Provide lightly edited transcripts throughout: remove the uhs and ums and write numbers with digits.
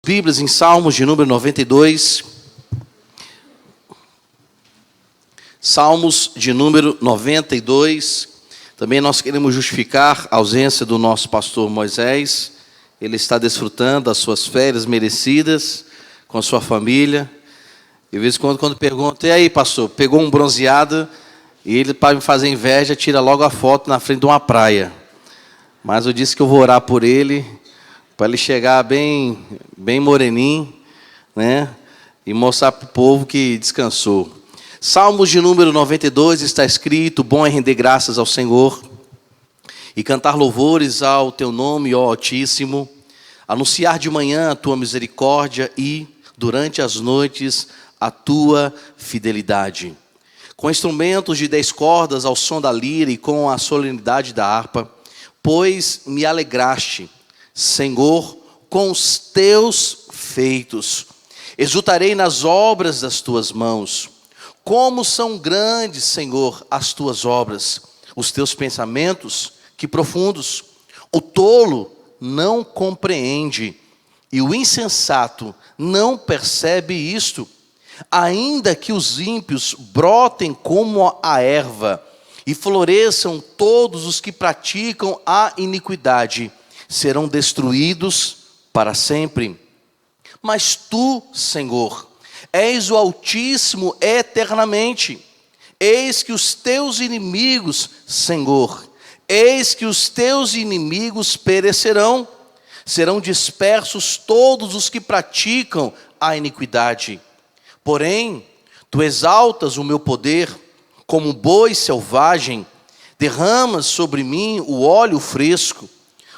Bíblias em Salmos de número 92. Salmos de número 92. Também nós queremos justificar a ausência do nosso pastor Moisés. Ele está desfrutando das suas férias merecidas com a sua família. E de vez em quando pergunto, e aí pastor, pegou um bronzeado? E ele, para me fazer inveja, tira logo a foto na frente de uma praia. Mas eu disse que eu vou orar por ele, para ele chegar bem moreninho, né? E mostrar para o povo que descansou. Salmos de número 92 está escrito: bom é render graças ao Senhor e cantar louvores ao teu nome, ó Altíssimo, anunciar de manhã a tua misericórdia e, durante as noites, a tua fidelidade. Com instrumentos de 10 cordas ao som da lira e com a solenidade da harpa, pois me alegraste, Senhor, com os teus feitos. Exultarei nas obras das tuas mãos. Como são grandes, Senhor, as tuas obras, os teus pensamentos, que profundos. O tolo não compreende, e o insensato não percebe isto. Ainda que os ímpios brotem como a erva, e floresçam todos os que praticam a iniquidade, serão destruídos para sempre. Mas tu, Senhor, és o Altíssimo eternamente. Eis que os teus inimigos, Senhor, eis que os teus inimigos perecerão. Serão dispersos todos os que praticam a iniquidade. Porém, tu exaltas o meu poder como um boi selvagem, derramas sobre mim o óleo fresco.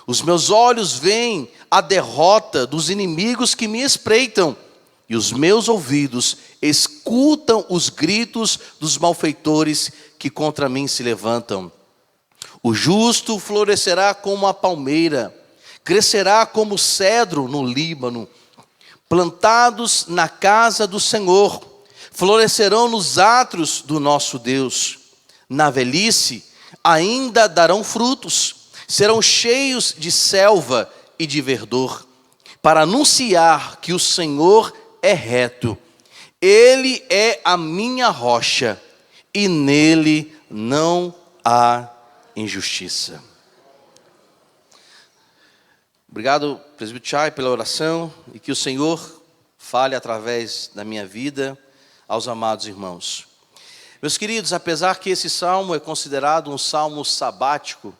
Os meus olhos veem a derrota dos inimigos que me espreitam, e os meus ouvidos escutam os gritos dos malfeitores que contra mim se levantam. O justo florescerá como a palmeira, crescerá como o cedro no Líbano. Plantados na casa do Senhor, florescerão nos átrios do nosso Deus. Na velhice ainda darão frutos, serão cheios de selva e de verdor, para anunciar que o Senhor é reto. Ele é a minha rocha, e nele não há injustiça. Obrigado, presbítero Chay, pela oração, e que o Senhor fale através da minha vida aos amados irmãos. Meus queridos, apesar que esse salmo é considerado um salmo sabático,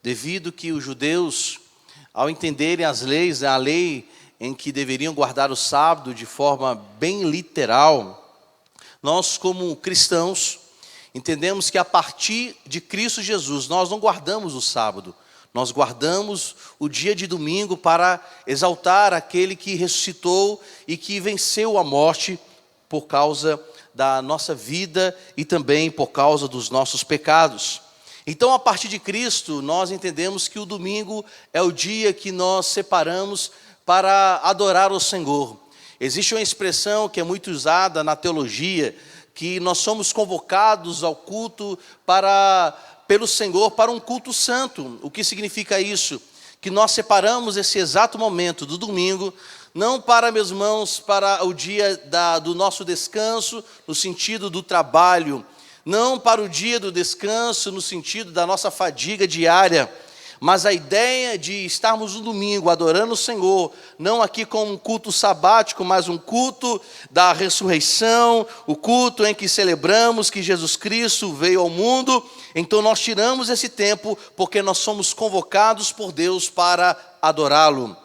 devido que os judeus, ao entenderem as leis, a lei em que deveriam guardar o sábado de forma bem literal, nós como cristãos entendemos que a partir de Cristo Jesus nós não guardamos o sábado, nós guardamos o dia de domingo para exaltar aquele que ressuscitou e que venceu a morte por causa da nossa vida e também por causa dos nossos pecados. Então, a partir de Cristo, nós entendemos que o domingo é o dia que nós separamos para adorar o Senhor. Existe uma expressão que é muito usada na teologia, que nós somos convocados ao culto pelo Senhor para um culto santo. O que significa isso? Que nós separamos esse exato momento do domingo, não para, meus irmãos, para o dia do nosso descanso, no sentido do trabalho, não para o dia do descanso, no sentido da nossa fadiga diária, mas a ideia de estarmos no domingo adorando o Senhor, não aqui como um culto sabático, mas um culto da ressurreição, o culto em que celebramos que Jesus Cristo veio ao mundo. Então nós tiramos esse tempo porque nós somos convocados por Deus para adorá-lo.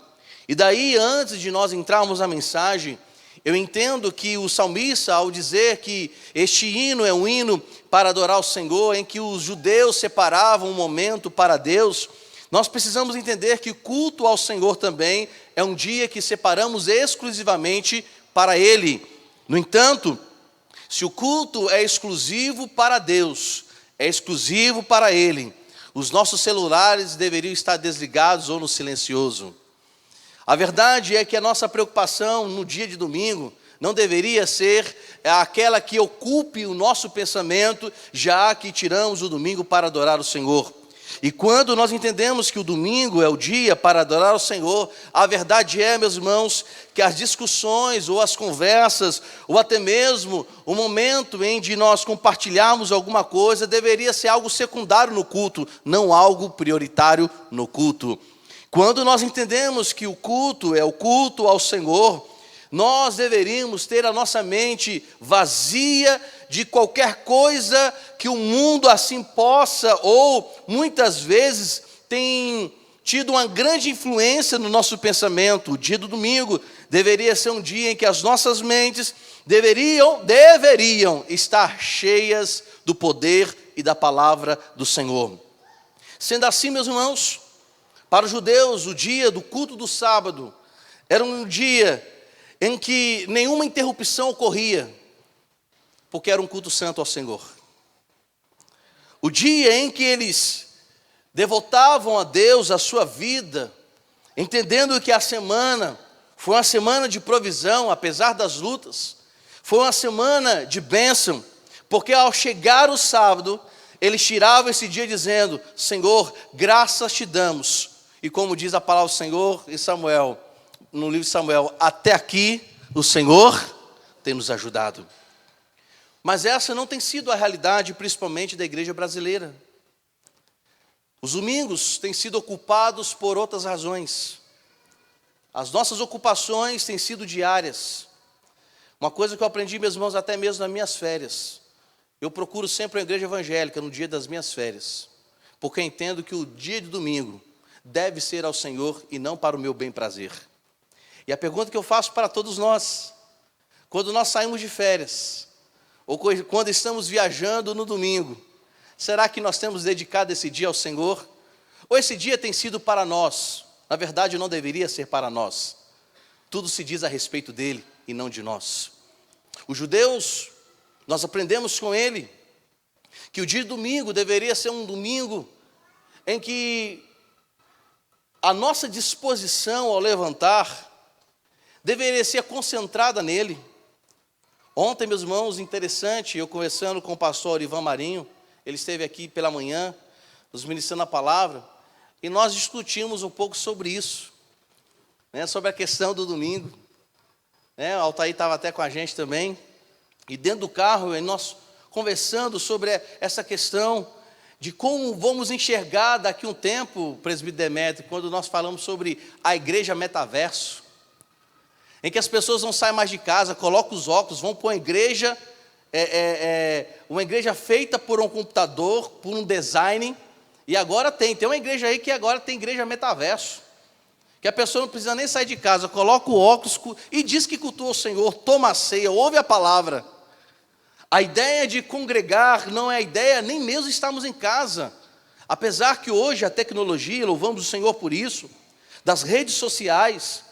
E daí, antes de nós entrarmos na mensagem, eu entendo que o salmista, ao dizer que este hino é um hino para adorar o Senhor, em que os judeus separavam um momento para Deus, nós precisamos entender que o culto ao Senhor também é um dia que separamos exclusivamente para Ele. No entanto, se o culto é exclusivo para Deus, é exclusivo para Ele, os nossos celulares deveriam estar desligados ou no silencioso. A verdade é que a nossa preocupação no dia de domingo não deveria ser aquela que ocupe o nosso pensamento, já que tiramos o domingo para adorar o Senhor. E quando nós entendemos que o domingo é o dia para adorar ao Senhor, a verdade é, meus irmãos, que as discussões ou as conversas, ou até mesmo o momento em de nós compartilharmos alguma coisa, deveria ser algo secundário no culto, não algo prioritário no culto. Quando nós entendemos que o culto é o culto ao Senhor, nós deveríamos ter a nossa mente vazia de qualquer coisa que o mundo assim possa, ou muitas vezes tem tido uma grande influência no nosso pensamento. O dia do domingo deveria ser um dia em que as nossas mentes deveriam estar cheias do poder e da palavra do Senhor. Sendo assim, meus irmãos, para os judeus, o dia do culto do sábado era um dia em que nenhuma interrupção ocorria, porque era um culto santo ao Senhor. O dia em que eles devotavam a Deus a sua vida, entendendo que a semana foi uma semana de provisão, apesar das lutas, foi uma semana de bênção, porque ao chegar o sábado, eles tiravam esse dia dizendo: Senhor, graças te damos. E como diz a palavra do Senhor em Samuel, no livro de Samuel, até aqui o Senhor tem nos ajudado. Mas essa não tem sido a realidade, principalmente da igreja brasileira. Os domingos têm sido ocupados por outras razões. As nossas ocupações têm sido diárias. Uma coisa que eu aprendi, meus irmãos, até mesmo nas minhas férias. Eu procuro sempre a igreja evangélica no dia das minhas férias, porque eu entendo que o dia de domingo deve ser ao Senhor e não para o meu bem-prazer. E a pergunta que eu faço para todos nós, quando nós saímos de férias, ou quando estamos viajando no domingo, será que nós temos dedicado esse dia ao Senhor? Ou esse dia tem sido para nós? Na verdade, não deveria ser para nós. Tudo se diz a respeito dele e não de nós. Os judeus, nós aprendemos com ele que o dia de domingo deveria ser um domingo em que a nossa disposição ao levantar deveria ser concentrada nele. Ontem, meus irmãos, interessante, eu conversando com o pastor Ivan Marinho, ele esteve aqui pela manhã, nos ministrando a palavra, e nós discutimos um pouco sobre isso, sobre a questão do domingo. O Altair estava até com a gente também, e dentro do carro, nós conversando sobre essa questão de como vamos enxergar daqui a um tempo, presbítero Demétrio, quando nós falamos sobre a igreja metaverso, em que as pessoas não saem mais de casa, colocam os óculos, vão para uma igreja feita por um computador, por um design, e agora tem uma igreja aí que agora tem igreja metaverso, que a pessoa não precisa nem sair de casa, coloca o óculos e diz que cultua o Senhor, toma a ceia, ouve a palavra. A ideia de congregar não é a ideia nem mesmo estarmos em casa, apesar que hoje a tecnologia, louvamos o Senhor por isso, das redes sociais,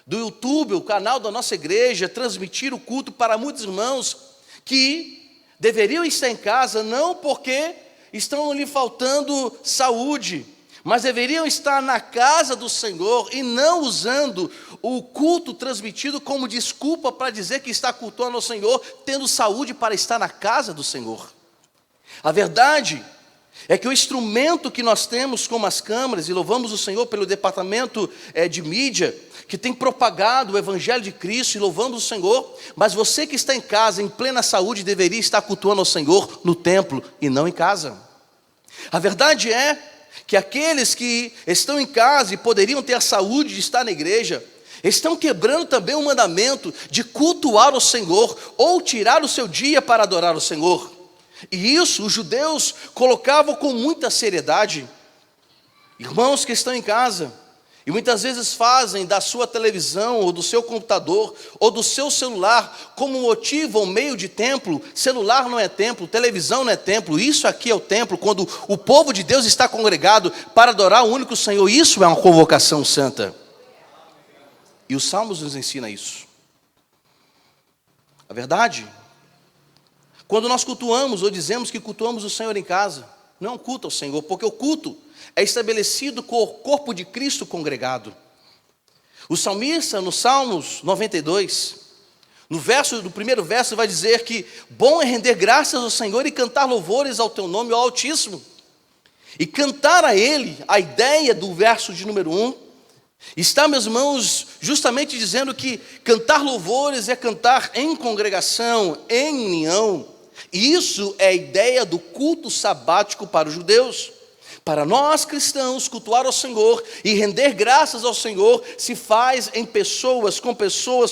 do YouTube, o canal da nossa igreja, transmitir o culto para muitos irmãos que deveriam estar em casa, não porque estão lhe faltando saúde, mas deveriam estar na casa do Senhor e não usando o culto transmitido como desculpa para dizer que está cultuando ao Senhor, tendo saúde para estar na casa do Senhor. A verdade é que o instrumento que nós temos como as câmaras, e louvamos o Senhor pelo departamento de mídia, que tem propagado o Evangelho de Cristo, e louvamos o Senhor, mas você que está em casa, em plena saúde, deveria estar cultuando ao Senhor no templo e não em casa. A verdade é que aqueles que estão em casa e poderiam ter a saúde de estar na igreja, estão quebrando também o mandamento de cultuar o Senhor, ou tirar o seu dia para adorar o Senhor. E isso os judeus colocavam com muita seriedade. Irmãos que estão em casa, e muitas vezes fazem da sua televisão, ou do seu computador, ou do seu celular, como motivo ou meio de templo. Celular não é templo, televisão não é templo, isso aqui é o templo, quando o povo de Deus está congregado para adorar o único Senhor, isso é uma convocação santa. E os Salmos nos ensinam isso. A verdade, quando nós cultuamos, ou dizemos que cultuamos o Senhor em casa, não é um culto ao Senhor, porque o culto é estabelecido com o corpo de Cristo congregado. O salmista, no Salmos 92, no primeiro verso, vai dizer que bom é render graças ao Senhor e cantar louvores ao teu nome, ó Altíssimo. E cantar a Ele, a ideia do verso de número 1, está, meus irmãos, justamente dizendo que cantar louvores é cantar em congregação, em união. E isso é a ideia do culto sabático para os judeus. Para nós cristãos, cultuar ao Senhor e render graças ao Senhor se faz em pessoas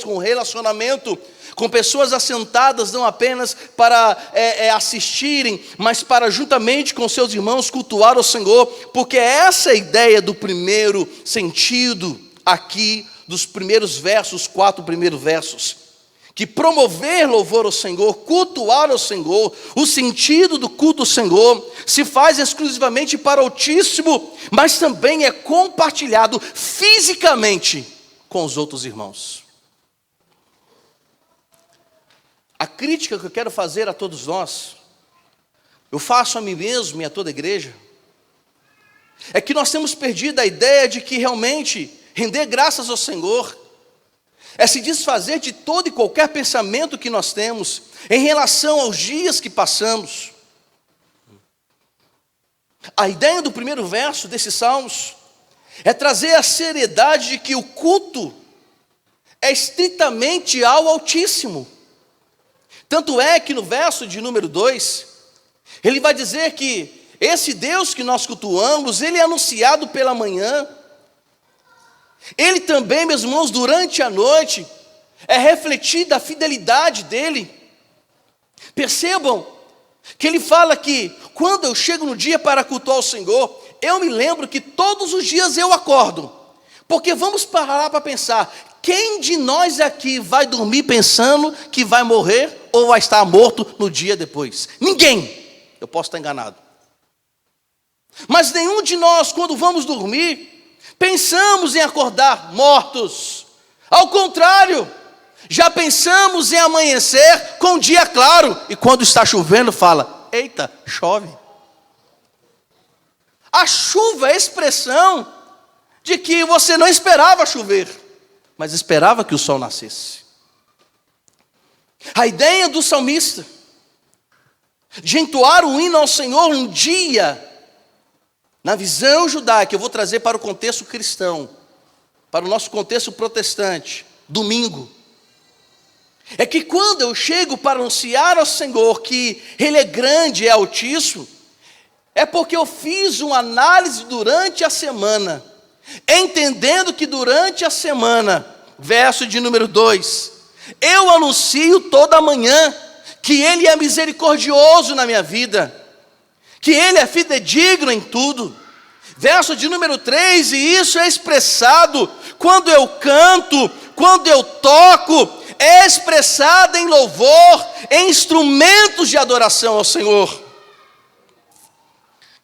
com relacionamento, com pessoas assentadas não apenas para assistirem, mas para juntamente com seus irmãos cultuar ao Senhor, porque essa é a ideia do primeiro sentido aqui, dos primeiros versos, 4 primeiros versos. Que promover louvor ao Senhor, cultuar ao Senhor, o sentido do culto ao Senhor se faz exclusivamente para o Altíssimo, mas também é compartilhado fisicamente com os outros irmãos. A crítica que eu quero fazer a todos nós, eu faço a mim mesmo e a toda a igreja, é que nós temos perdido a ideia de que realmente render graças ao Senhor é se desfazer de todo e qualquer pensamento que nós temos em relação aos dias que passamos. A ideia do primeiro verso desses salmos é trazer a seriedade de que o culto é estritamente ao Altíssimo. Tanto é que no verso de número 2, ele vai dizer que esse Deus que nós cultuamos, ele é anunciado pela manhã. Ele também, meus irmãos, durante a noite, é refletida a fidelidade dele. Percebam que ele fala que, quando eu chego no dia para cultuar o Senhor, eu me lembro que todos os dias eu acordo. Porque vamos parar para pensar, quem de nós aqui vai dormir pensando que vai morrer ou vai estar morto no dia depois? Ninguém. Eu posso estar enganado. Mas nenhum de nós, quando vamos dormir, pensamos em acordar mortos. Ao contrário, já pensamos em amanhecer com o dia claro. E quando está chovendo, fala, eita, chove. A chuva é a expressão de que você não esperava chover, mas esperava que o sol nascesse. A ideia do salmista de entoar o hino ao Senhor um dia, na visão judaica, eu vou trazer para o contexto cristão, para o nosso contexto protestante, domingo, é que quando eu chego para anunciar ao Senhor que Ele é grande, é altíssimo, é porque eu fiz uma análise durante a semana, entendendo que durante a semana, verso de número 2, eu anuncio toda manhã que Ele é misericordioso na minha vida, que Ele é fidedigno em tudo. Verso de número 3, e isso é expressado quando eu canto, quando eu toco, é expressado em louvor, em instrumentos de adoração ao Senhor.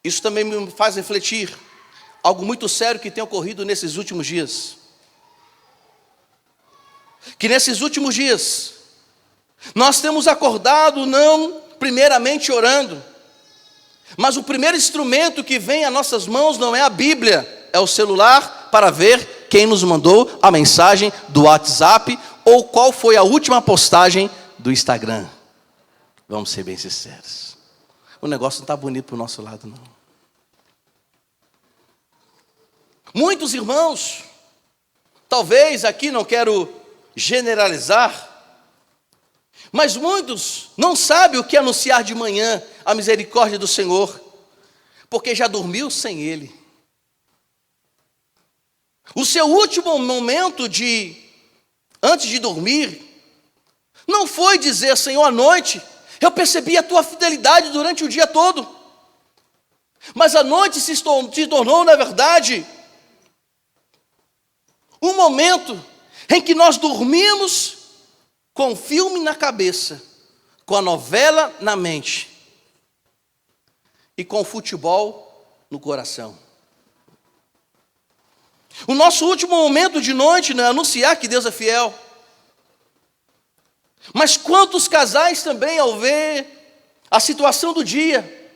Isso também me faz refletir algo muito sério que tem ocorrido nesses últimos dias. Que nesses últimos dias, nós temos acordado não primeiramente orando, mas o primeiro instrumento que vem às nossas mãos não é a Bíblia, é o celular para ver quem nos mandou a mensagem do WhatsApp ou qual foi a última postagem do Instagram. Vamos ser bem sinceros. O negócio não está bonito para o nosso lado, não. Muitos irmãos, talvez aqui não quero generalizar, mas muitos não sabem o que anunciar de manhã a misericórdia do Senhor, porque já dormiu sem Ele. O seu último momento antes de dormir, não foi dizer, Senhor, à noite, eu percebi a Tua fidelidade durante o dia todo, mas a noite se tornou, na verdade, um momento em que nós dormimos com o filme na cabeça, com a novela na mente e com o futebol no coração. O nosso último momento de noite não é anunciar que Deus é fiel. Mas quantos casais também, ao ver a situação do dia,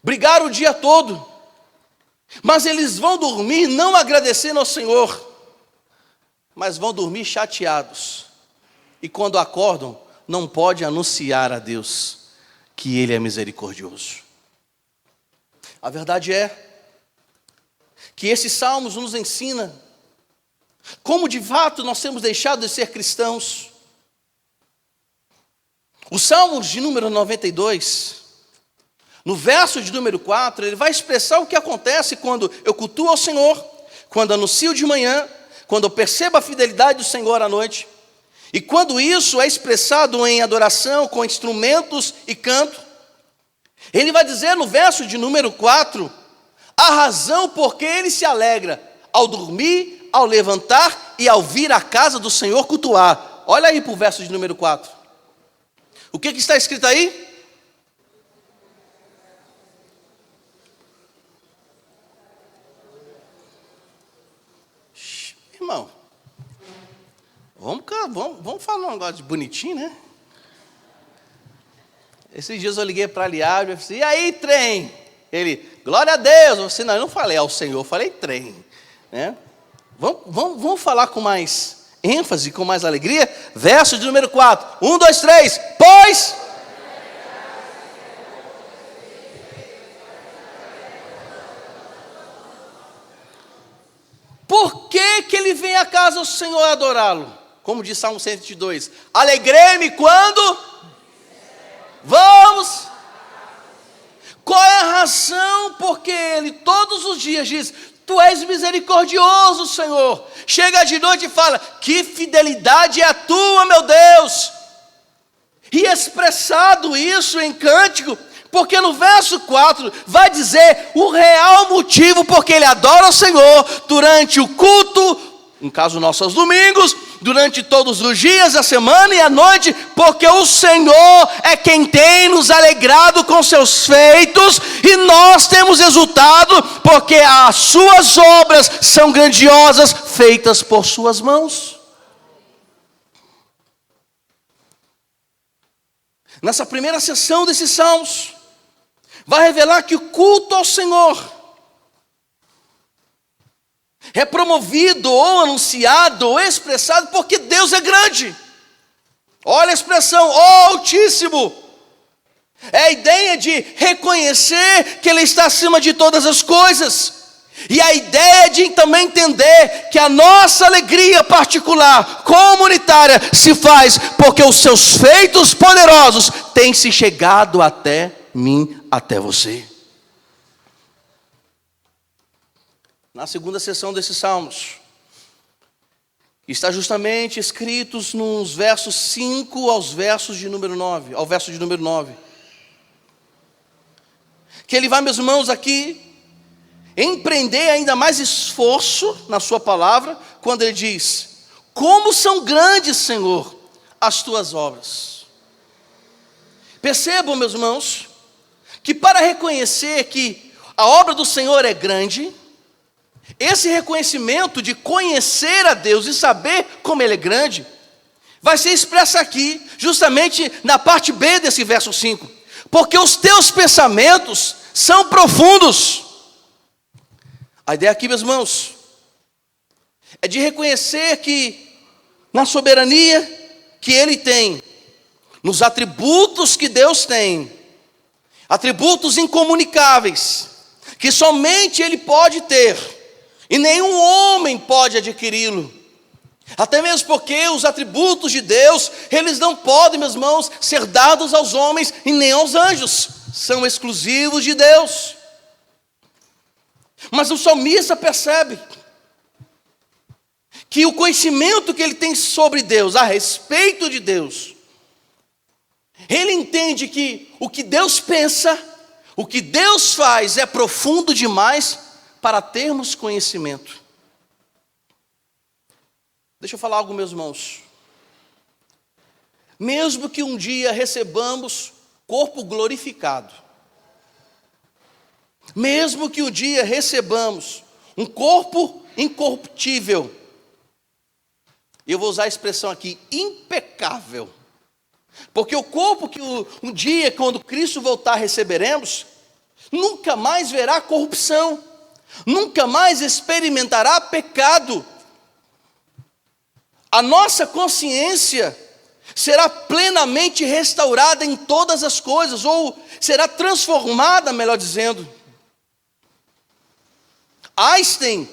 brigaram o dia todo, mas eles vão dormir não agradecendo ao Senhor, mas vão dormir chateados. E quando acordam, não pode anunciar a Deus que Ele é misericordioso. A verdade é que esses salmos nos ensinam como de fato nós temos deixado de ser cristãos. O Salmos de número 92, no verso de número 4, ele vai expressar o que acontece quando eu cultuo ao Senhor, quando anuncio de manhã, quando eu percebo a fidelidade do Senhor à noite, e quando isso é expressado em adoração, com instrumentos e canto. Ele vai dizer no verso de número 4, a razão por que ele se alegra ao dormir, ao levantar e ao vir à casa do Senhor cultuar. Olha aí para o verso de número 4. O que está escrito aí? Irmão, vamos falar um negócio de bonitinho, né? Esses dias eu liguei para a Liário e falei, e aí, trem? Ele, glória a Deus. Eu falei, não, eu não falei ao Senhor, eu falei trem, né? Vamos falar com mais ênfase, com mais alegria. Verso de número 4. 1, 2, 3. Pois... Por que ele vem à casa do Senhor adorá-lo? Como diz Salmo 102. Alegrei-me quando... Vamos... Qual é a razão porque ele todos os dias diz, tu és misericordioso, Senhor. Chega de noite e fala, que fidelidade é a tua, meu Deus. E expressado isso em cântico, porque no verso 4 vai dizer o real motivo porque ele adora o Senhor durante o culto, no caso nosso aos domingos, durante todos os dias da semana e à noite, porque o Senhor é quem tem nos alegrado com seus feitos, e nós temos resultado, porque as suas obras são grandiosas, feitas por suas mãos. Nessa primeira sessão desses salmos, vai revelar que o culto ao Senhor é promovido, ou anunciado, ou expressado, porque Deus é grande. Olha a expressão, Altíssimo. É a ideia de reconhecer que Ele está acima de todas as coisas. E a ideia de também entender que a nossa alegria particular, comunitária, se faz porque os seus feitos poderosos têm se chegado até mim, até você. Na segunda sessão desses salmos, está justamente escritos nos versos 5 ao verso de número 9, que ele vai, meus irmãos, aqui empreender ainda mais esforço na sua palavra, quando ele diz, como são grandes, Senhor, as tuas obras. Percebam, meus irmãos, que para reconhecer que a obra do Senhor é grande, esse reconhecimento de conhecer a Deus e saber como Ele é grande, vai ser expresso aqui, justamente na parte B desse verso 5. Porque os teus pensamentos são profundos. A ideia aqui, meus irmãos, é de reconhecer que na soberania que Ele tem, nos atributos que Deus tem, atributos incomunicáveis, que somente Ele pode ter, e nenhum homem pode adquiri-lo. Até mesmo porque os atributos de Deus, eles não podem, meus irmãos, ser dados aos homens e nem aos anjos. São exclusivos de Deus. Mas o salmista percebe que o conhecimento que ele tem sobre Deus, a respeito de Deus, ele entende que o que Deus pensa, o que Deus faz é profundo demais para termos conhecimento. Deixa eu falar algo, meus irmãos. Mesmo que um dia recebamos corpo glorificado, mesmo que um dia recebamos um corpo incorruptível, eu vou usar a expressão aqui, impecável, porque o corpo que um dia, quando Cristo voltar, receberemos, nunca mais verá corrupção, nunca mais experimentará pecado. A nossa consciência será plenamente restaurada em todas as coisas, ou será transformada, melhor dizendo. Einstein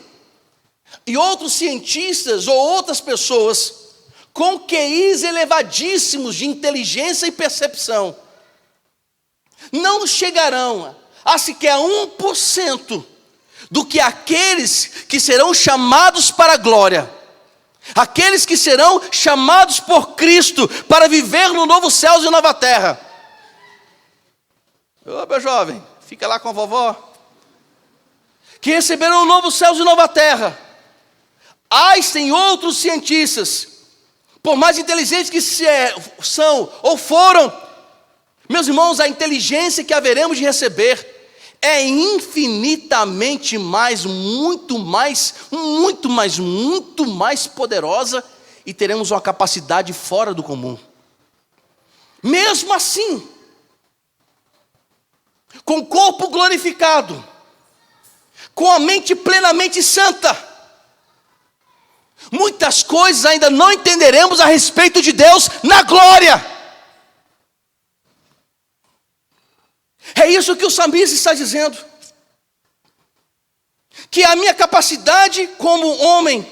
e outros cientistas ou outras pessoas com QIs elevadíssimos de inteligência e percepção não chegarão a sequer 1% do que aqueles que serão chamados para a glória, aqueles que serão chamados por Cristo para viver no novo céu e nova terra. Ô meu jovem, fica lá com a vovó. Que receberão um novo céu e nova terra. Einstein e outros cientistas, por mais inteligentes que são ou foram, meus irmãos, a inteligência que haveremos de receber é infinitamente mais, muito mais poderosa, e teremos uma capacidade fora do comum. Mesmo assim, com o corpo glorificado, com a mente plenamente santa, muitas coisas ainda não entenderemos a respeito de Deus na glória. É isso que o salmista está dizendo. Que a minha capacidade como homem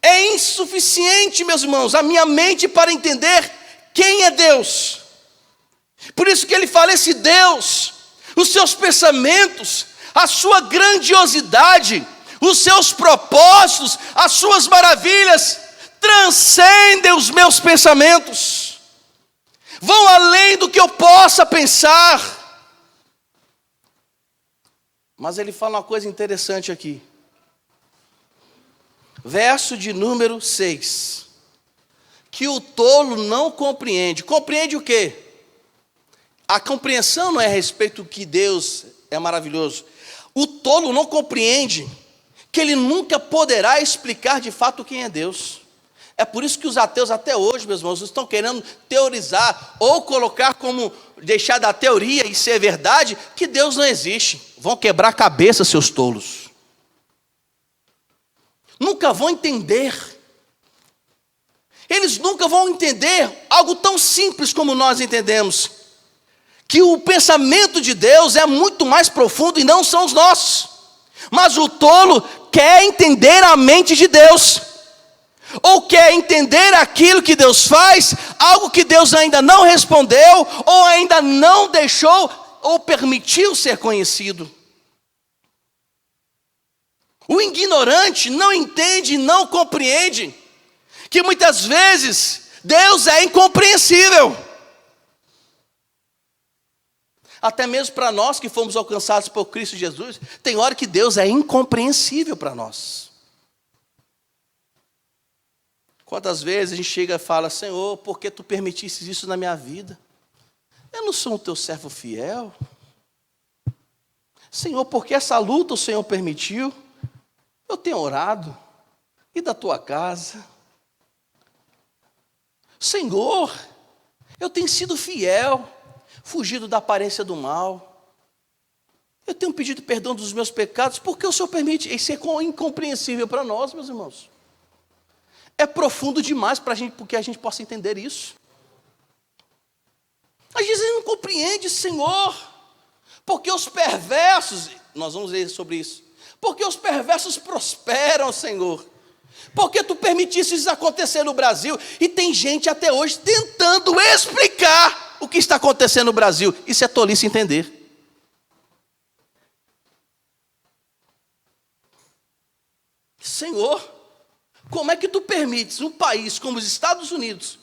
é insuficiente, meus irmãos, a minha mente para entender quem é Deus. Por isso que ele fala, esse Deus, os seus pensamentos, a sua grandiosidade, os seus propósitos, as suas maravilhas, transcendem os meus pensamentos, vão além do que eu possa pensar. Mas ele fala uma coisa interessante aqui. Verso de número 6. Que o tolo não compreende. Compreende o quê? A compreensão não é a respeito do que Deus é maravilhoso. O tolo não compreende que ele nunca poderá explicar de fato quem é Deus. É por isso que os ateus até hoje, meus irmãos, estão querendo teorizar ou colocar como, deixar da teoria e ser verdade, que Deus não existe. Vão quebrar a cabeça, seus tolos. Nunca vão entender. Eles nunca vão entender algo tão simples como nós entendemos. Que o pensamento de Deus é muito mais profundo e não são os nossos. Mas o tolo quer entender a mente de Deus. Ou quer entender aquilo que Deus faz, algo que Deus ainda não respondeu, ou ainda não deixou, ou permitiu ser conhecido. O ignorante não entende, não compreende, que muitas vezes Deus é incompreensível. Até mesmo para nós que fomos alcançados por Cristo Jesus, tem hora que Deus é incompreensível para nós. Quantas vezes a gente chega e fala, Senhor, por que tu permitiste isso na minha vida? Eu não sou um teu servo fiel. Senhor, por que essa luta o Senhor permitiu? Eu tenho orado. E da tua casa? Senhor, eu tenho sido fiel, fugido da aparência do mal. Eu tenho pedido perdão dos meus pecados, por que o Senhor permite? Isso é incompreensível para nós, meus irmãos. É profundo demais para a gente, porque a gente possa entender isso. Às vezes a gente não compreende, Senhor, porque os perversos, nós vamos ler sobre isso, porque os perversos prosperam, Senhor, porque tu permitiste isso acontecer no Brasil, e tem gente até hoje tentando explicar o que está acontecendo no Brasil. Isso é tolice entender. Senhor, como é que tu permites um país como os Estados Unidos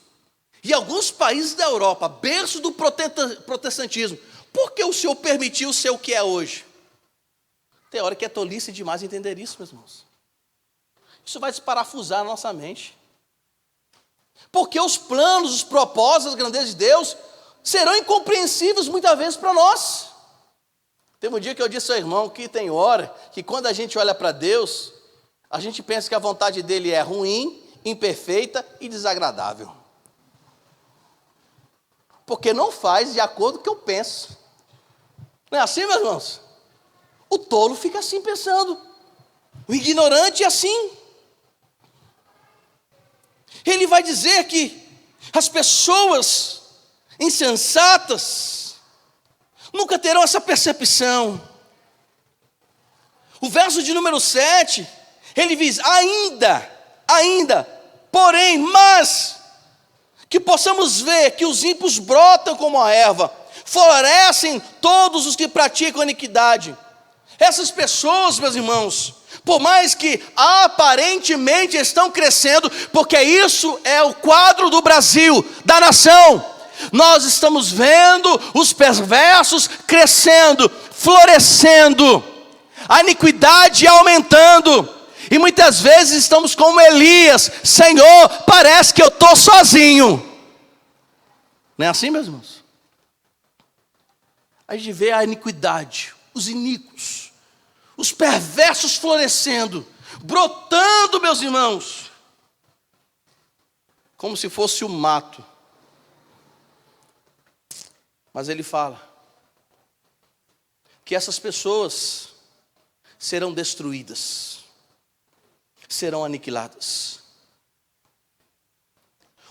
e alguns países da Europa, berço do protestantismo, por que o Senhor permitiu ser o que é hoje? Tem hora que é tolice demais entender isso, meus irmãos. Isso vai desparafusar a nossa mente. Porque os planos, os propósitos, as grandezas de Deus serão incompreensíveis muitas vezes para nós. Teve um dia que eu disse ao irmão que tem hora que quando a gente olha para Deus, a gente pensa que a vontade dele é ruim, imperfeita e desagradável. Porque não faz de acordo com o que eu penso. Não é assim, meus irmãos? O tolo fica assim pensando. O ignorante é assim. Ele vai dizer que as pessoas insensatas nunca terão essa percepção. O verso de número 7, ele diz: ainda, porém, mas, que possamos ver que os ímpios brotam como a erva, florescem todos os que praticam iniquidade. Essas pessoas, meus irmãos, por mais que aparentemente estão crescendo, porque isso é o quadro do Brasil, da nação, nós estamos vendo os perversos crescendo, florescendo, a iniquidade aumentando, e muitas vezes estamos como Elias: Senhor, parece que eu estou sozinho. Não é assim, meus irmãos? A gente vê a iniquidade, os iníquos, os perversos florescendo, brotando, meus irmãos, como se fosse um mato. Mas ele fala que essas pessoas serão destruídas, serão aniquiladas.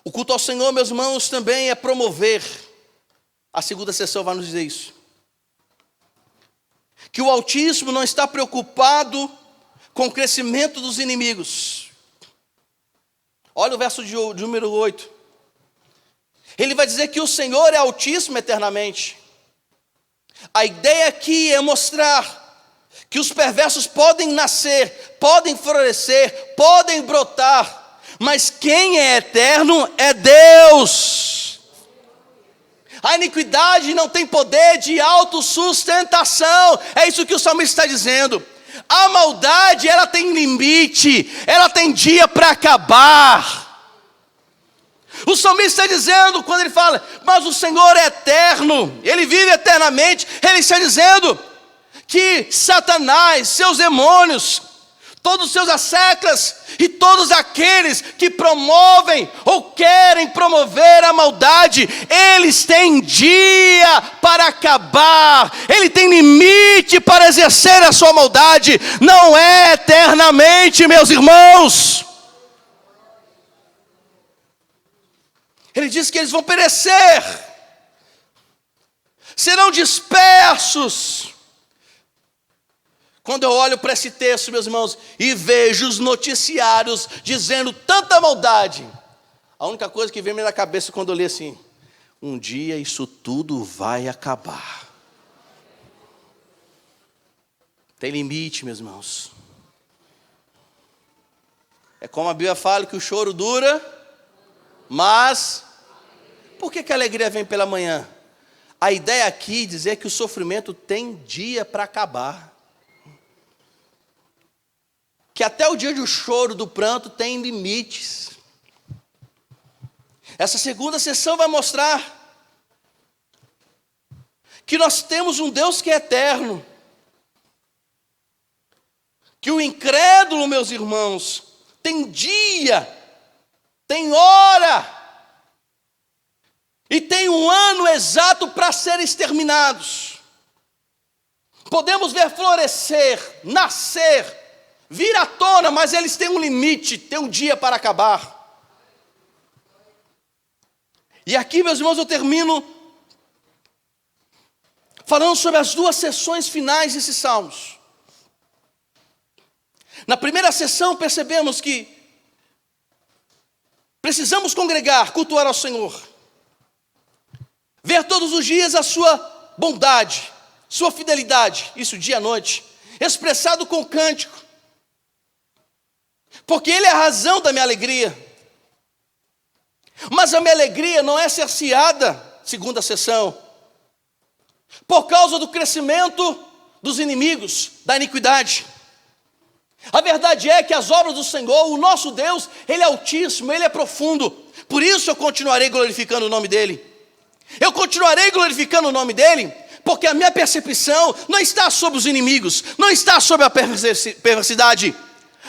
O culto ao Senhor, meus irmãos, também é promover. A segunda sessão vai nos dizer isso. Que o Altíssimo não está preocupado com o crescimento dos inimigos. Olha o verso de número 8. Ele vai dizer que o Senhor é Altíssimo eternamente. A ideia aqui é mostrar que os perversos podem nascer, podem florescer, podem brotar, mas quem é eterno é Deus. A iniquidade não tem poder de autossustentação. É isso que o salmista está dizendo. A maldade, ela tem limite, ela tem dia para acabar. O salmista está dizendo, quando ele fala, mas o Senhor é eterno, Ele vive eternamente, Ele está dizendo que Satanás, seus demônios, todos os seus asseclas e todos aqueles que promovem ou querem promover a maldade, eles têm dia para acabar, ele tem limite para exercer a sua maldade, não é eternamente, meus irmãos. Ele diz que eles vão perecer, serão dispersos. Quando eu olho para esse texto, meus irmãos, e vejo os noticiários dizendo tanta maldade, a única coisa que vem na minha cabeça quando eu leio assim: um dia isso tudo vai acabar. Tem limite, meus irmãos. É como a Bíblia fala que o choro dura, mas por que a alegria vem pela manhã? A ideia aqui é dizer que o sofrimento tem dia para acabar. Que até o dia do choro, do pranto, tem limites. Essa segunda sessão vai mostrar que nós temos um Deus que é eterno. Que o incrédulo, meus irmãos, tem dia, tem hora, e tem um ano exato para serem exterminados. Podemos ver florescer, nascer, vir à tona, mas eles têm um limite, têm um dia para acabar. E aqui, meus irmãos, eu termino falando sobre as duas sessões finais desses salmos. Na primeira sessão percebemos que precisamos congregar, cultuar ao Senhor, ver todos os dias a sua bondade, sua fidelidade, isso dia e noite, expressado com cântico, porque Ele é a razão da minha alegria. Mas a minha alegria não é cerceada, segunda sessão, por causa do crescimento dos inimigos, da iniquidade. A verdade é que as obras do Senhor, o nosso Deus, Ele é altíssimo, Ele é profundo. Por isso eu continuarei glorificando o nome dEle. Eu continuarei glorificando o nome dEle, porque a minha percepção não está sobre os inimigos, não está sobre a perversidade.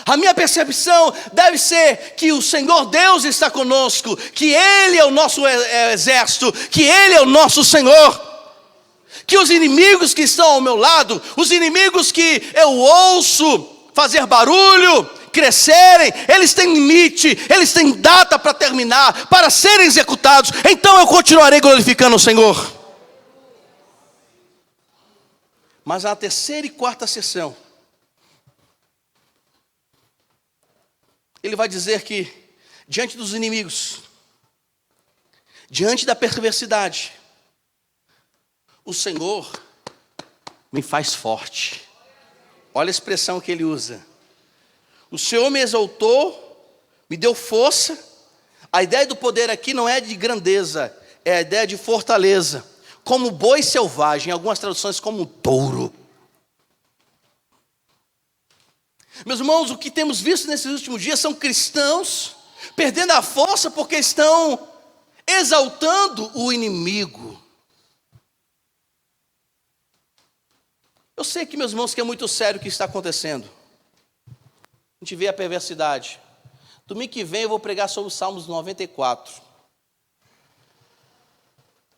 A minha percepção deve ser que o Senhor Deus está conosco, que Ele é o nosso exército, que Ele é o nosso Senhor. Que os inimigos que estão ao meu lado, os inimigos que eu ouço fazer barulho, crescerem, eles têm limite, eles têm data para terminar, para serem executados. Então eu continuarei glorificando o Senhor. Mas a terceira e quarta sessão, ele vai dizer que diante dos inimigos, diante da perversidade, o Senhor me faz forte. Olha a expressão que ele usa. O Senhor me exaltou, me deu força. A ideia do poder aqui não é de grandeza, é a ideia de fortaleza. Como boi selvagem, em algumas traduções como um touro. Meus irmãos, o que temos visto nesses últimos dias são cristãos perdendo a força porque estão exaltando o inimigo. Eu sei que, meus irmãos, que é muito sério o que está acontecendo. A gente vê a perversidade. Domingo que vem eu vou pregar sobre os Salmos 94.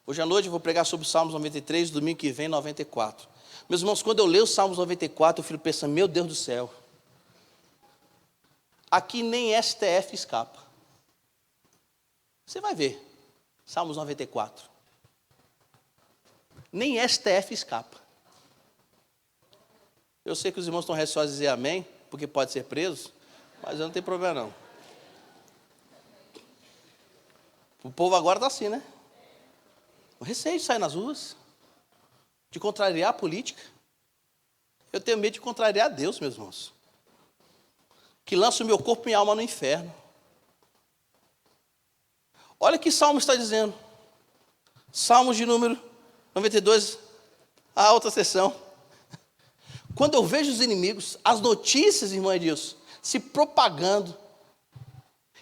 Hoje à noite eu vou pregar sobre os Salmos 93, domingo que vem 94. Meus irmãos, quando eu leio os Salmos 94, eu fico pensando, meu Deus do céu. Aqui nem STF escapa. Você vai ver, Salmos 94. Nem STF escapa. Eu sei que os irmãos estão receosos de dizer amém, porque pode ser preso, mas eu não tenho problema não. O povo agora está assim, né? O receio de sair nas ruas, de contrariar a política. Eu tenho medo de contrariar Deus, meus irmãos. Que lança o meu corpo e minha alma no inferno. Olha o que Salmo está dizendo. Salmos de número 92, a outra seção. Quando eu vejo os inimigos, as notícias, irmão Edilson, se propagando,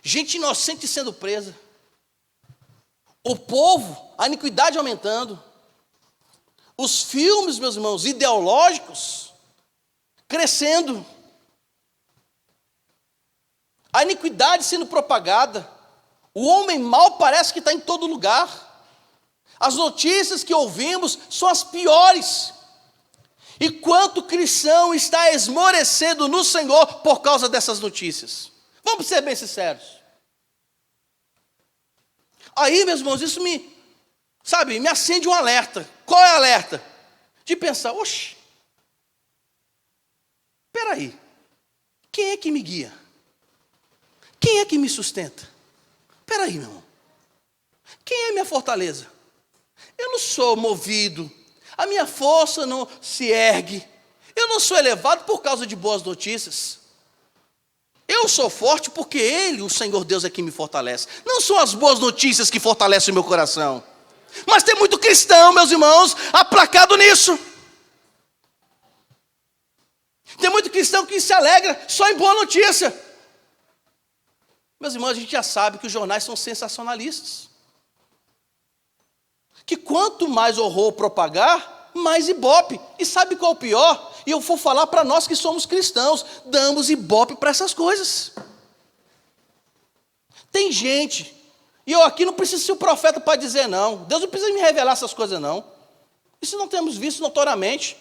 gente inocente sendo presa, o povo, a iniquidade aumentando, os filmes, meus irmãos, ideológicos, crescendo, a iniquidade sendo propagada, o homem mau parece que está em todo lugar, as notícias que ouvimos são as piores, e quanto cristão está esmorecendo no Senhor por causa dessas notícias? Vamos ser bem sinceros. Aí, meus irmãos, isso me acende um alerta. Qual é o alerta? De pensar, oxe, peraí, quem é que me guia? Quem é que me sustenta? Peraí, meu irmão, quem é minha fortaleza? Eu não sou movido, a minha força não se ergue, eu não sou elevado por causa de boas notícias. Eu sou forte porque Ele, o Senhor Deus, é que me fortalece. Não são as boas notícias que fortalecem o meu coração. Mas tem muito cristão, meus irmãos, aplacado nisso. Tem muito cristão que se alegra só em boa notícia. Meus irmãos, a gente já sabe que os jornais são sensacionalistas. Que quanto mais horror propagar, mais ibope. E sabe qual é o pior? E eu vou falar para nós que somos cristãos, damos ibope para essas coisas. Tem gente, e eu aqui não preciso ser o profeta para dizer não. Deus não precisa me revelar essas coisas não. Isso não temos visto notoriamente.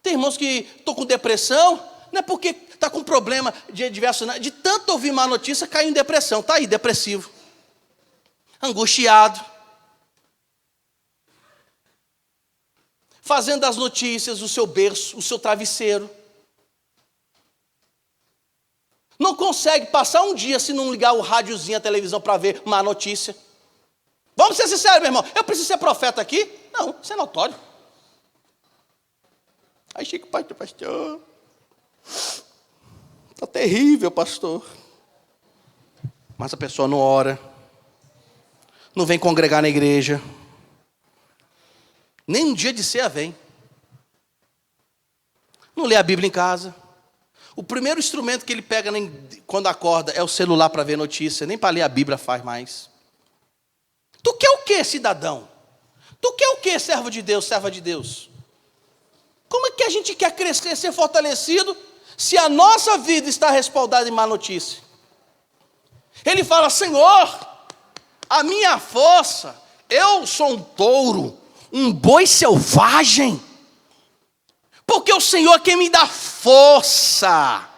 Tem irmãos que estão com depressão, não é porque está com problema de diversos, de tanto ouvir má notícia, caiu em depressão. Está aí, depressivo, angustiado, fazendo das notícias o seu berço, o seu travesseiro. Não consegue passar um dia se não ligar o rádiozinho, a televisão para ver má notícia. Vamos ser sinceros, meu irmão. Eu preciso ser profeta aqui? Não, isso é notório. Aí chega o pastor. Está terrível, pastor. Mas a pessoa não ora, não vem congregar na igreja. Nem um dia de ceia vem. Não lê a Bíblia em casa. O primeiro instrumento que ele pega quando acorda é o celular para ver notícia. Nem para ler a Bíblia faz mais. Tu quer o quê, cidadão? Tu quer o quê, servo de Deus, serva de Deus? Como é que a gente quer crescer, ser fortalecido, se a nossa vida está respaldada em má notícia? Ele fala, Senhor, a minha força, eu sou um touro, um boi selvagem, porque o Senhor é quem me dá força.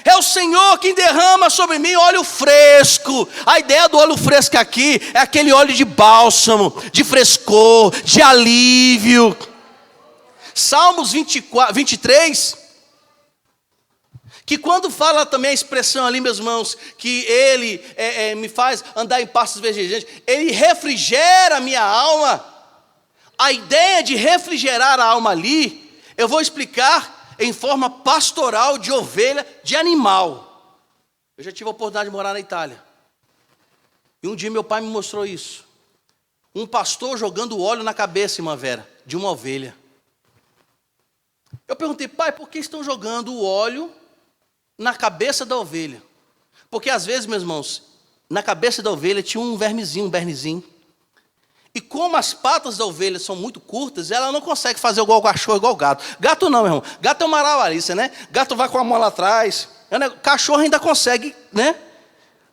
É o Senhor quem derrama sobre mim óleo fresco. A ideia do óleo fresco aqui é aquele óleo de bálsamo, de frescor, de alívio. Salmos 23, Que quando fala também a expressão ali, meus irmãos, que ele me faz andar em pastos verdejantes, ele refrigera a minha alma. A ideia de refrigerar a alma ali, eu vou explicar em forma pastoral de ovelha, de animal. Eu já tive a oportunidade de morar na Itália. E um dia meu pai me mostrou isso. Um pastor jogando óleo na cabeça, irmã Vera, de uma ovelha. Eu perguntei, pai, por que estão jogando o óleo na cabeça da ovelha? Porque às vezes, meus irmãos, na cabeça da ovelha tinha um vermezinho, um bernezinho. E como as patas da ovelha são muito curtas, ela não consegue fazer igual o cachorro, igual o gato. Gato não, meu irmão. Gato é uma maravariça, né? Gato vai com a mão lá atrás. Cachorro ainda consegue, né?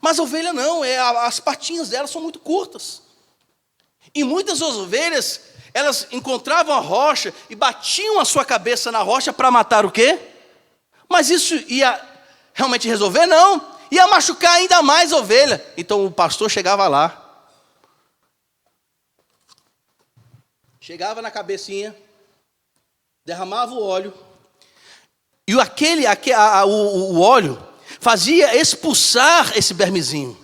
Mas a ovelha não, as patinhas dela são muito curtas. E muitas ovelhas, elas encontravam a rocha e batiam a sua cabeça na rocha para matar o quê? Mas isso ia realmente resolver? Não. Ia machucar ainda mais a ovelha. Então o pastor chegava lá. Chegava na cabecinha, derramava o óleo, e o óleo fazia expulsar esse vermezinho.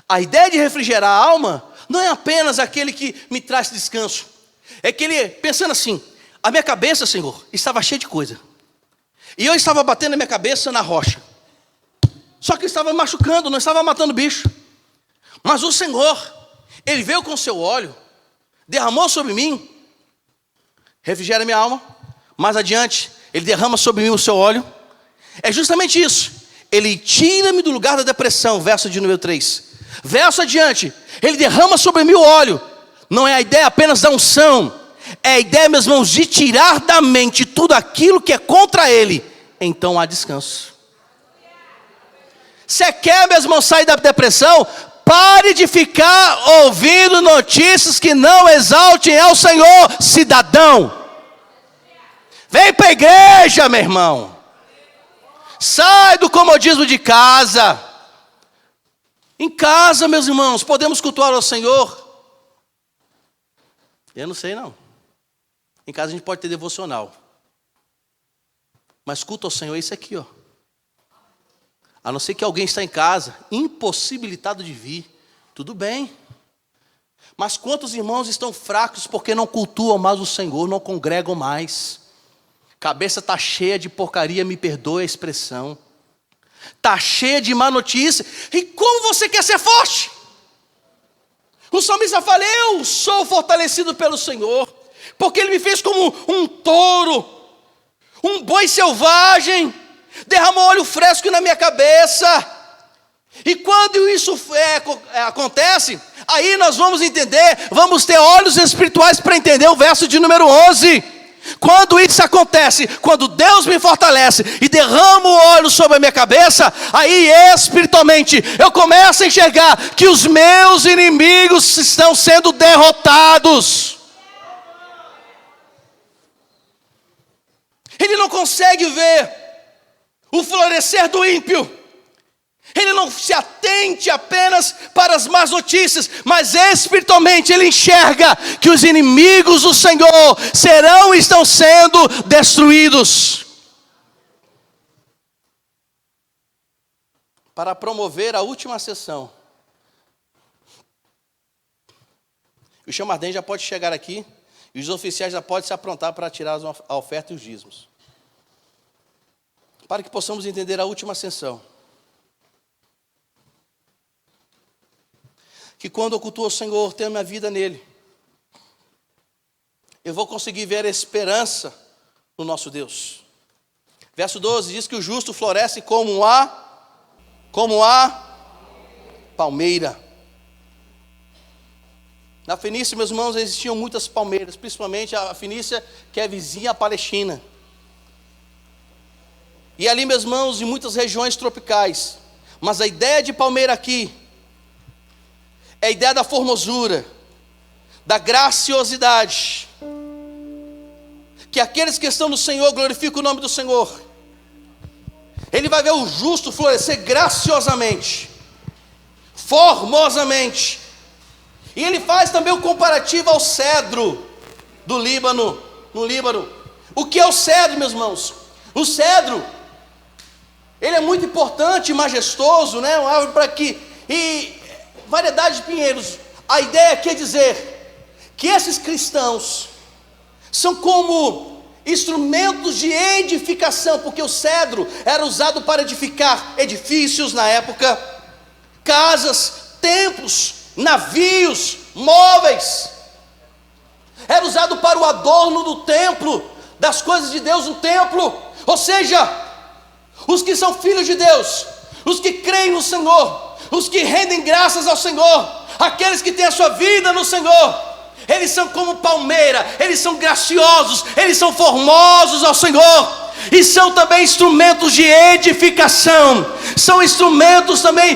A ideia de refrigerar a alma não é apenas aquele que me traz descanso. É que ele, pensando assim, a minha cabeça, Senhor, estava cheia de coisa. E eu estava batendo a minha cabeça na rocha. Só que eu estava machucando, não estava matando bicho. Mas o Senhor, Ele veio com o seu óleo, derramou sobre mim, refrigera minha alma. Mais adiante, Ele derrama sobre mim o seu óleo. É justamente isso. Ele tira-me do lugar da depressão, verso de número 3. Verso adiante, Ele derrama sobre mim o óleo. Não é a ideia apenas da unção, é a ideia, meus irmãos, de tirar da mente tudo aquilo que é contra Ele. Então há descanso. Você quer, meus irmãos, sair da depressão? Pare de ficar ouvindo notícias que não exaltem ao Senhor, cidadão. Vem para a igreja, meu irmão. Sai do comodismo de casa. Em casa, meus irmãos, podemos cultuar ao Senhor. Eu não sei não. Em casa a gente pode ter devocional. Mas culto ao Senhor é isso aqui, ó. A não ser que alguém está em casa, impossibilitado de vir. Tudo bem. Mas quantos irmãos estão fracos porque não cultuam mais o Senhor, não congregam mais? Cabeça está cheia de porcaria, me perdoe a expressão. Está cheia de má notícia. E como você quer ser forte? O salmista fala, eu sou fortalecido pelo Senhor, porque Ele me fez como um touro, um boi selvagem, derramou óleo fresco na minha cabeça. E quando isso acontece, aí nós vamos entender, vamos ter olhos espirituais para entender o verso de número 11. Quando isso acontece, quando Deus me fortalece e derrama o óleo sobre a minha cabeça, aí espiritualmente eu começo a enxergar que os meus inimigos estão sendo derrotados. Ele não consegue ver o florescer do ímpio. Ele não se atente apenas para as más notícias, mas espiritualmente ele enxerga que os inimigos do Senhor serão e estão sendo destruídos. Para promover a última sessão, o chamardém já pode chegar aqui e os oficiais já podem se aprontar para tirar a oferta e os dízimos. Para que possamos entender a última sessão. Que quando eu cultuo o Senhor, tenho minha vida nele, eu vou conseguir ver a esperança no nosso Deus. Verso 12 diz que o justo floresce como a palmeira. Na Fenícia, meus irmãos, existiam muitas palmeiras, principalmente a Fenícia, que é vizinha à Palestina. E ali, meus irmãos, em muitas regiões tropicais. Mas a ideia de palmeira aqui é a ideia da formosura, da graciosidade. Que aqueles que estão no Senhor glorificam o nome do Senhor. Ele vai ver o justo florescer graciosamente, formosamente. E ele faz também o comparativo ao cedro do Líbano, no Líbano. O que é o cedro, meus irmãos? O cedro Ele é muito importante e majestoso, né? Uma árvore para que... E variedade de pinheiros. A ideia aqui é dizer que esses cristãos são como instrumentos de edificação, porque o cedro era usado para edificar edifícios na época, casas, templos, navios, móveis. Era usado para o adorno do templo, das coisas de Deus no templo. Ou seja, os que são filhos de Deus, os que creem no Senhor, os que rendem graças ao Senhor, aqueles que têm a sua vida no Senhor, eles são como palmeira, eles são graciosos, eles são formosos ao Senhor, e são também instrumentos de edificação, são instrumentos também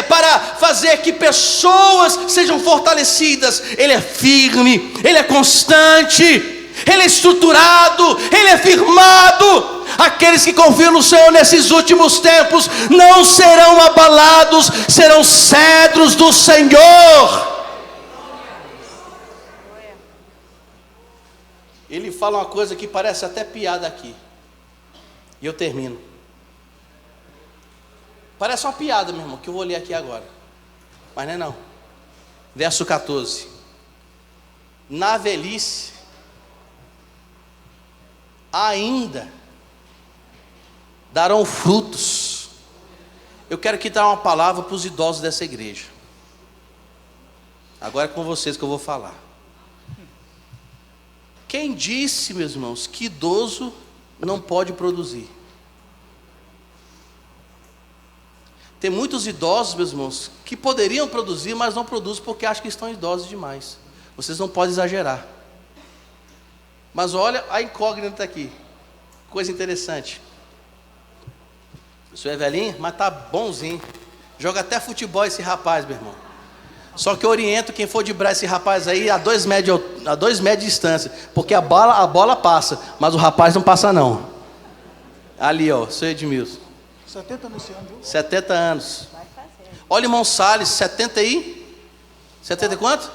para fazer que pessoas sejam fortalecidas. Ele é firme, ele é constante, ele é estruturado, ele é firmado. Aqueles que confiam no Senhor nesses últimos tempos não serão abalados, serão cedros do Senhor. Ele fala uma coisa que parece até piada aqui, e eu termino. Parece uma piada, meu irmão, que eu vou ler aqui agora, mas não é não. Verso 14: na velhice ainda darão frutos. Eu quero aqui dar uma palavra para os idosos dessa igreja. Agora é com vocês que eu vou falar. Quem disse, meus irmãos, que idoso não pode produzir? Tem muitos idosos, meus irmãos, que poderiam produzir, mas não produzem porque acham que estão idosos demais. Vocês não podem exagerar. Mas olha a incógnita aqui. Coisa interessante. O senhor é velhinho, mas tá bonzinho. Joga até futebol esse rapaz, meu irmão. Só que eu oriento quem for de braço esse rapaz aí a 2 metros de distância, porque a bola passa, mas o rapaz não passa não. Ali, ó, seu Edmilson. 70 nesse ano, viu? 70 anos. Olha o irmão Salles, 70 e quanto?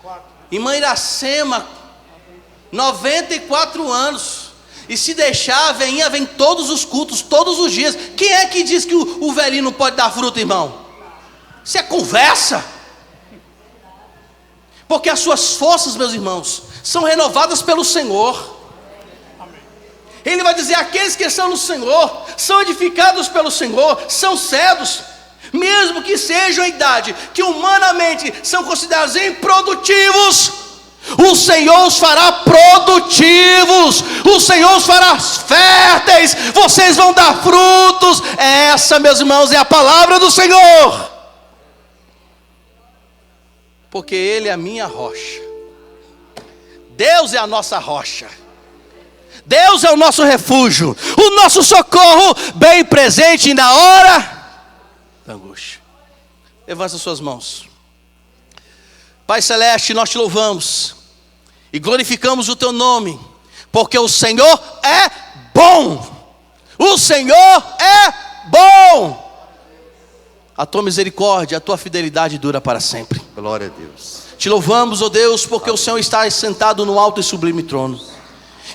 4. Irmã Iracema, 94 anos. E se deixar, a veinha vem todos os cultos, todos os dias. Quem é que diz que o velhinho não pode dar fruto, irmão? Isso é conversa. Porque as suas forças, meus irmãos, são renovadas pelo Senhor. Ele vai dizer: aqueles que estão no Senhor são edificados pelo Senhor, são cedros, mesmo que sejam a idade que humanamente são considerados improdutivos, o Senhor os fará produtivos, o Senhor os fará férteis, vocês vão dar frutos. Essa, meus irmãos, é a palavra do Senhor. Porque Ele é a minha rocha, Deus é a nossa rocha, Deus é o nosso refúgio, o nosso socorro bem presente na hora da angústia. Levanta as suas mãos. Pai Celeste, nós te louvamos e glorificamos o teu nome, porque o Senhor é bom, o Senhor é bom. A tua misericórdia, a tua fidelidade dura para sempre. Glória a Deus. Te louvamos, ó Deus, porque o Senhor está sentado no alto e sublime trono.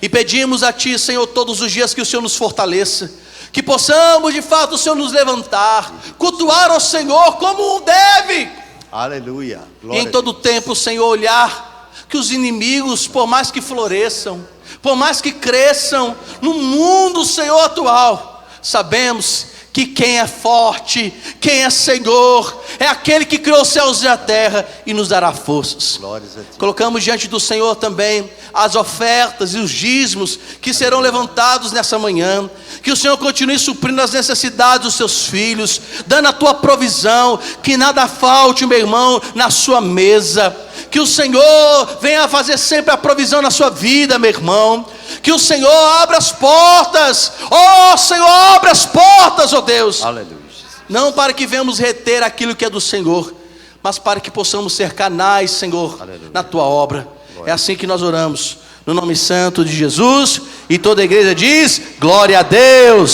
E pedimos a Ti, Senhor, todos os dias que o Senhor nos fortaleça, que possamos de fato, o Senhor, nos levantar, cultuar ao Senhor como deve. Aleluia. E em todo tempo, Senhor, olhar que os inimigos, por mais que floresçam, por mais que cresçam no mundo, Senhor, atual, sabemos que quem é forte, quem é Senhor, é aquele que criou os céus e a terra e nos dará forças. Glórias a Ti. Colocamos diante do Senhor também as ofertas e os dízimos que serão levantados nessa manhã. Que o Senhor continue suprindo as necessidades dos seus filhos, dando a tua provisão, que nada falte, meu irmão, na sua mesa. Que o Senhor venha fazer sempre a provisão na sua vida, meu irmão. Que o Senhor abra as portas, ó Senhor, abre as portas, ó Deus. Aleluia. Não para que venhamos reter aquilo que é do Senhor, mas para que possamos ser canais, Senhor, Aleluia, na tua obra. Glória. É assim que nós oramos, no nome santo de Jesus. E toda a igreja diz: glória a Deus.